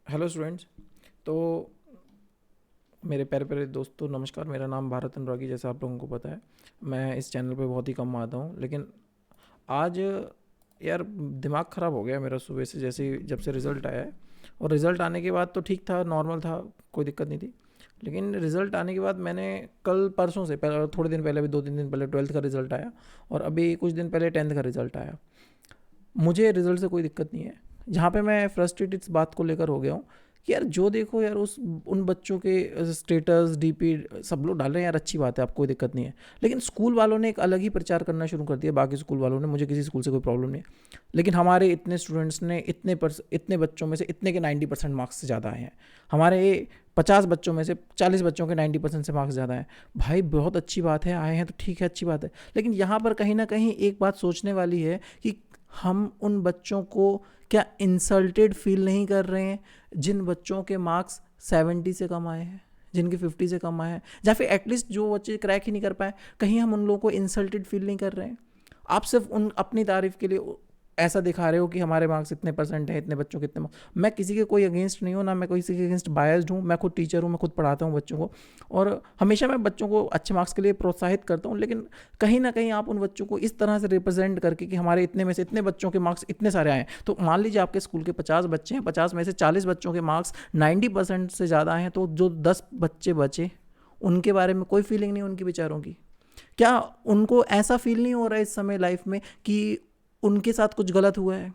Hello students. तो मेरे प्यारे प्यारे दोस्तों, नमस्कार। मेरा नाम भारत अनुरागी, जैसा आप लोगों को पता है। मैं इस चैनल पे बहुत ही कम आता हूँ, लेकिन आज यार दिमाग ख़राब हो गया मेरा सुबह से, जैसे ही जब से रिज़ल्ट आया है। और रिज़ल्ट आने के बाद तो ठीक था, नॉर्मल था, कोई दिक्कत नहीं थी। लेकिन रिज़ल्ट आने के बाद मैंने कल परसों से पहले, थोड़े दिन पहले, भी 2-3 दिन पहले 12th का रिज़ल्ट आया, और अभी कुछ दिन पहले 10th का रिज़ल्ट आया। मुझे रिज़ल्ट से कोई दिक्कत नहीं है। जहाँ पे मैं फ्रस्ट्रेटेड इस बात को लेकर हो गया हूँ कि यार जो देखो यार, उस उन बच्चों के स्टेटस डीपी सब लोग डाल रहे हैं, यार अच्छी बात है, आपको कोई दिक्कत नहीं है। लेकिन स्कूल वालों ने एक अलग ही प्रचार करना शुरू कर दिया, बाकी स्कूल वालों ने। मुझे किसी स्कूल से कोई प्रॉब्लम नहीं है, लेकिन हमारे इतने स्टूडेंट्स ने इतने बच्चों में से इतने के 90% मार्क्स से ज़्यादा आए हैं। हमारे 50 बच्चों में से 40 बच्चों के 90% से मार्क्स ज़्यादा हैं। भाई बहुत अच्छी बात है, आए हैं तो ठीक है, अच्छी बात है। लेकिन यहाँ पर कहीं ना कहीं एक बात सोचने वाली है कि हम उन बच्चों को क्या इंसल्टेड फील नहीं कर रहे हैं, जिन बच्चों के मार्क्स 70 से कम आए हैं, जिनके 50 से कम आए हैं, या फिर एटलीस्ट जो बच्चे क्रैक ही नहीं कर पाए, कहीं हम उन लोगों को इंसल्टेड फील नहीं कर रहे हैं। आप सिर्फ उन अपनी तारीफ के लिए ऐसा दिखा रहे हो कि हमारे मार्क्स इतने परसेंट है, इतने बच्चों के इतने मार्क्स। मैं किसी के कोई अगेंस्ट नहीं हूँ, ना मैं किसी के अगेंस्ट बायस्ड हूँ। मैं खुद टीचर हूँ, मैं खुद पढ़ाता हूँ बच्चों को, और हमेशा मैं बच्चों को अच्छे मार्क्स के लिए प्रोत्साहित करता हूँ। लेकिन कहीं ना कहीं आप उन बच्चों को इस तरह से रिप्रेजेंट करके कि हमारे इतने में से इतने बच्चों के मार्क्स इतने सारे आए हैं, तो मान लीजिए आपके स्कूल के 50 बच्चे हैं, 50 में से 40 बच्चों के मार्क्स 90% से ज़्यादा हैं, तो जो 10 बच्चे बचे, उनके बारे में कोई फीलिंग नहीं उनकी बेचारों की? क्या उनको ऐसा फील नहीं हो रहा है इस समय लाइफ में कि उनके साथ कुछ गलत हुआ है?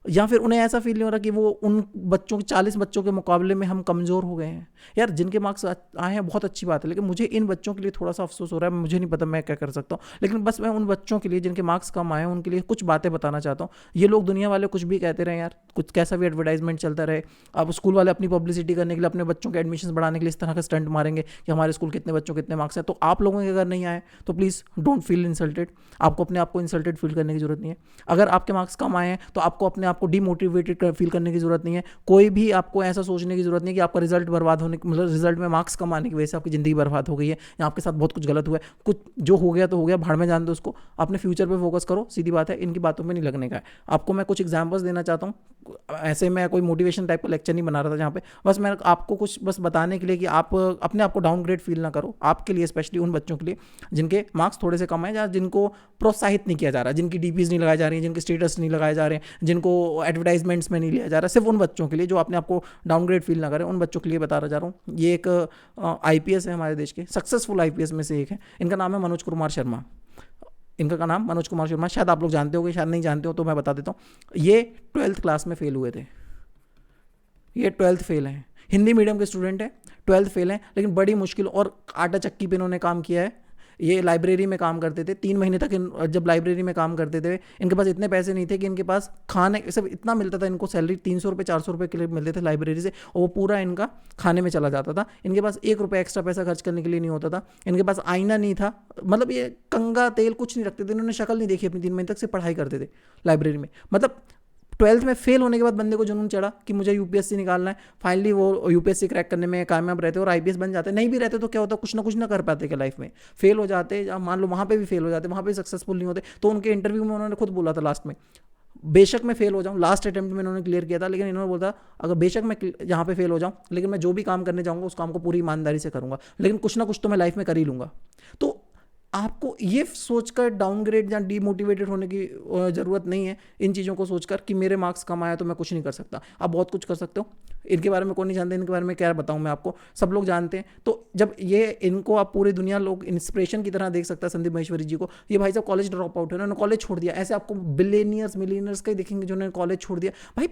या फिर उन्हें ऐसा फील नहीं हो रहा कि वो उन बच्चों के 40 बच्चों के मुकाबले में हम कमज़ोर हो गए हैं? यार जिनके मार्क्स आए हैं बहुत अच्छी बात है, लेकिन मुझे इन बच्चों के लिए थोड़ा सा अफसोस हो रहा है। मुझे नहीं पता मैं क्या कर सकता हूँ, लेकिन बस मैं उन बच्चों के लिए जिनके मार्क्स कम आए हैं, उनके लिए कुछ बातें बताना चाहता हूँ। ये लोग दुनिया वाले कुछ भी कहते रहे यार, कुछ कैसा भी एडवर्टाइजमेंट चलता रहे, अब स्कूल वाले अपनी पब्लिसिटी करने के लिए, अपने बच्चों के एडमिशन बढ़ाने के लिए इस तरह का स्टंट मारेंगे कि हमारे स्कूल कितने बच्चों कितने मार्क्स हैं। तो आप लोगों के अगर नहीं आए तो प्लीज़ डोंट फील इंसल्टेड। आपको अपने आप को इंसल्टेड फील करने की जरूरत नहीं है। अगर आपके मार्क्स कम आए हैं तो आपको अपने आप को डीमोटिवेटेड फील करने की जरूरत नहीं है। कोई भी आपको ऐसा सोचने की जरूरत नहीं है कि आपका रिजल्ट बर्बाद होने, मतलब रिजल्ट में मार्क्स कम आने की वजह से आपकी ज़िंदगी बर्बाद हो गई है, या आपके साथ बहुत कुछ गलत हुआ है। कुछ जो हो गया तो हो गया, भाड़ में जान दो उसको। अपने फ्यूचर पे फोकस करो, सीधी बात है, इनकी बातों में नहीं लगने का है। आपको मैं कुछ एग्जांपल्स देना चाहता हूँ। ऐसे मैं कोई मोटिवेशन टाइप का लेक्चर नहीं बना रहा था, जहाँ पे बस मैं आपको कुछ बस बताने के लिए कि आप अपने आप को डाउनग्रेड फील ना करो। आपके लिए, स्पेशली उन बच्चों के लिए जिनके मार्क्स थोड़े से कम है, या जिनको प्रोत्साहित नहीं किया जा रहा, जिनकी डीपीज नहीं लगाई जा रही हैं, जिनके स्टेटस नहीं लगाए जा रहे हैं, जिनको एडवर्टाइजमेंट्स में नहीं लिया जा रहा, सिर्फ उन बच्चों के लिए जो अपने आप को डाउनग्रेड फील ना करें, उन बच्चों के लिए बता रहा जा रहा हूँ। ये एक आईपीएस है, हमारे देश के सक्सेसफुल आईपीएस में से एक है। इनका नाम है मनोज कुमार शर्मा। इनका का नाम मनोज कुमार शर्मा, शायद आप लोग जानते होंगे, शायद नहीं जानते हो तो मैं बता देता हूँ। ये 12th क्लास में फेल हुए थे। ये 12th फेल हैं, हिंदी मीडियम के स्टूडेंट हैं, 12th फेल हैं, लेकिन बड़ी मुश्किल और आटा चक्की पे इन्होंने काम किया है। ये लाइब्रेरी में काम करते थे 3 महीने तक। जब लाइब्रेरी में काम करते थे, इनके पास इतने पैसे नहीं थे कि इनके पास खाने सब इतना मिलता था। इनको सैलरी 300 रुपये 400 रुपये के लिए मिलते थे लाइब्रेरी से, और वो पूरा इनका खाने में चला जाता था। इनके पास 1 रुपये एक्स्ट्रा पैसा खर्च करने के लिए नहीं होता था। इनके पास आईना नहीं था, मतलब ये कंगा तेल कुछ नहीं रखते थे। इन्होंने शक्ल नहीं देखी अपनी, 3 महीने तक से पढ़ाई करते थे लाइब्रेरी में। मतलब 12th में फेल होने के बाद बंदे को जुनून चढ़ा कि मुझे यूपीएससी निकालना है। फाइनली वो यूपीएससी क्रैक करने में कामयाब रहते और आईपीएस बन जाते। नहीं भी रहते तो क्या होता, कुछ ना कर पाते क्या लाइफ में, फेल हो जाते। या मान लो वहाँ पे भी फेल हो जाते, वहाँ पे सक्सेसफुल नहीं होते। तो उनके इंटरव्यू में उन्होंने खुद बोला था लास्ट में, बेशक मैं फेल हो जाऊँ, लास्ट अटेम्प्ट में इन्होंने क्लियर किया था, लेकिन इन्होंने बोला अगर बेशक मैं यहाँ पे फेल हो जाऊँ, लेकिन मैं जो भी काम करने जाऊँगा उस काम को पूरी ईमानदारी से करूँगा, लेकिन कुछ ना कुछ तो मैं लाइफ में कर ही लूँगा। तो आपको ये सोचकर डाउनग्रेड या डीमोटिवेटेड होने की ज़रूरत नहीं है। इन चीज़ों को सोचकर कि मेरे मार्क्स कम आया तो मैं कुछ नहीं कर सकता। आप बहुत कुछ कर सकते हो। इनके बारे में कौन नहीं जानते, इनके बारे में क्या बताऊं मैं आपको, सब लोग जानते हैं। तो जब ये इनको आप पूरी दुनिया लोग इंस्पिरेशन की तरह देख सकता है, संदीप महेश्वरी जी को। ये भाई साहब कॉलेज ड्रॉप आउट है, उन्होंने कॉलेज छोड़ दिया। ऐसे आपको बिलियनियर्स मिलियनर्स का ही देखेंगे जिन्होंने कॉलेज छोड़ दिया। भाई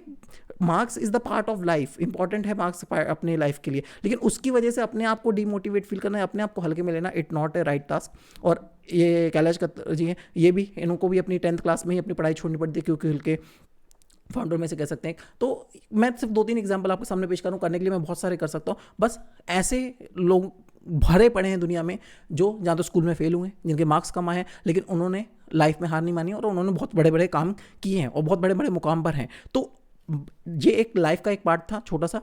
marks is the part of life, important है मार्क्स अपने लाइफ के लिए, लेकिन उसकी वजह से अपने आप को डीमोटिवेट फील करना है, अपने आप को हल्के में लेना, it not a right task. और ये कैलाश कत्तर जी हैं, ये भी, इनको भी अपनी 10th क्लास में ही अपनी पढ़ाई छोड़नी पड़ती है, क्योंकि उनके फाउंडर में से कह सकते हैं। तो मैं सिर्फ 2-3 एग्जांपल आपके सामने पेश करूँ, करने के लिए मैं बहुत सारे कर सकता हूँ। बस ऐसे लोग भरे पड़े हैं दुनिया में, जो या तो स्कूल में फेल हुए हैं, जिनके मार्क्स कम आए हैं, लेकिन उन्होंने लाइफ में हार नहीं मानी और उन्होंने बहुत बड़े बड़े काम किए हैं और बहुत बड़े बड़े मुकाम पर हैं। तो ये एक लाइफ का एक पार्ट था छोटा सा।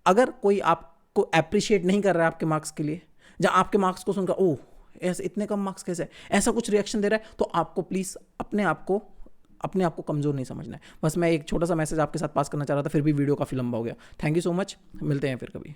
अगर कोई आपको अप्रिशिएट नहीं कर रहा है आपके मार्क्स के लिए, या आपके मार्क्स को सुनकर ओह ऐसे इतने कम मार्क्स कैसे, ऐसा कुछ रिएक्शन दे रहा है, तो आपको प्लीज़ अपने आप को अपने आप को कमज़ोर नहीं समझना है। बस मैं एक छोटा सा मैसेज आपके साथ पास करना चाह रहा था, फिर भी वीडियो काफ़ी लंबा हो गया। थैंक यू सो मच, मिलते हैं फिर कभी।